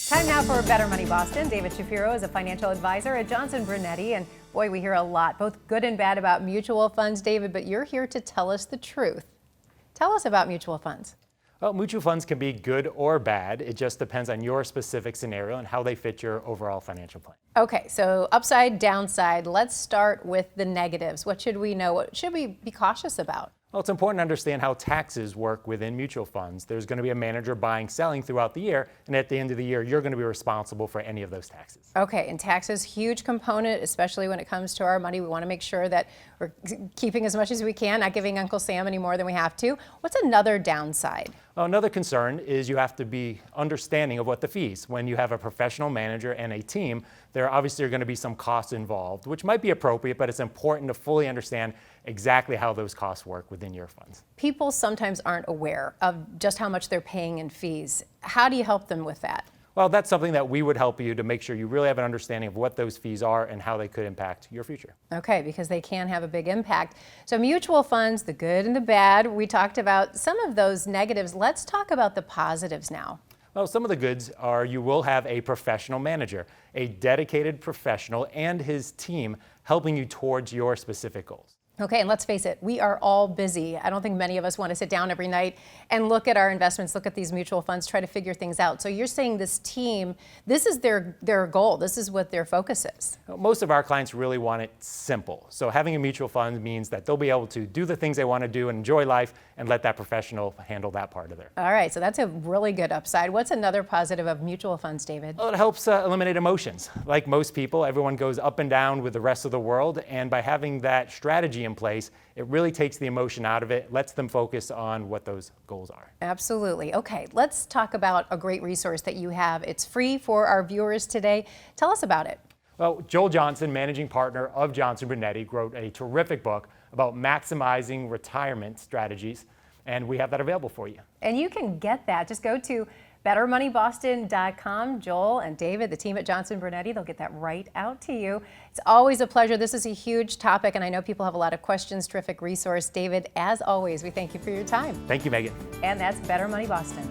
Time now for Better Money Boston. David Shapiro is a financial advisor at Johnson Brunetti. And boy, we hear a lot, both good and bad, about mutual funds, David, but you're here to tell us the truth. Tell us about mutual funds. Well, mutual funds can be good or bad. It just depends on your specific scenario and how they fit your overall financial plan. Okay, so upside, downside. Let's start with the negatives. What should we know? What should we be cautious about? Well, it's important to understand how taxes work within mutual funds. There's going to be a manager buying, selling throughout the year, and at the end of the year, you're going to be responsible for any of those taxes. Okay, and taxes, huge component, especially when it comes to our money. We want to make sure that we're keeping as much as we can, not giving Uncle Sam any more than we have to. What's another downside? Well, another concern is you have to be understanding of what the fees. When you have a professional manager and a team, there obviously are going to be some costs involved, which might be appropriate, but it's important to fully understand exactly how those costs work within your funds. People sometimes aren't aware of just how much they're paying in fees. How do you help them with that? Well, that's something that we would help you to make sure you really have an understanding of what those fees are and how they could impact your future. Okay, because they can have a big impact. So mutual funds, the good and the bad, we talked about some of those negatives. Let's talk about the positives now. Well, some of the goods are you will have a professional manager, a dedicated professional and his team helping you towards your specific goals. Okay, and let's face it, we are all busy. I don't think many of us want to sit down every night and look at our investments, look at these mutual funds, try to figure things out. So you're saying this team, this is their goal, this is what their focus is. Most of our clients really want it simple. So having a mutual fund means that they'll be able to do the things they want to do and enjoy life and let that professional handle that part of their. All right, so that's a really good upside. What's another positive of mutual funds, David? Well, it helps eliminate emotions. Like most people, everyone goes up and down with the rest of the world, and by having that strategy in place, it really takes the emotion out of it, lets them focus on what those goals are. Absolutely. Okay, let's talk about a great resource that you have. It's free for our viewers today. Tell us about it. Well, Joel Johnson, managing partner of Johnson Brunetti, wrote a terrific book about maximizing retirement strategies, and we have that available for you. And you can get that. Just go to BetterMoneyBoston.com. Joel and David, the team at Johnson Brunetti, they'll get that right out to you. It's always a pleasure. This is a huge topic, and I know people have a lot of questions. Terrific resource. David, as always, we thank you for your time. Thank you, Megan. And that's Better Money Boston.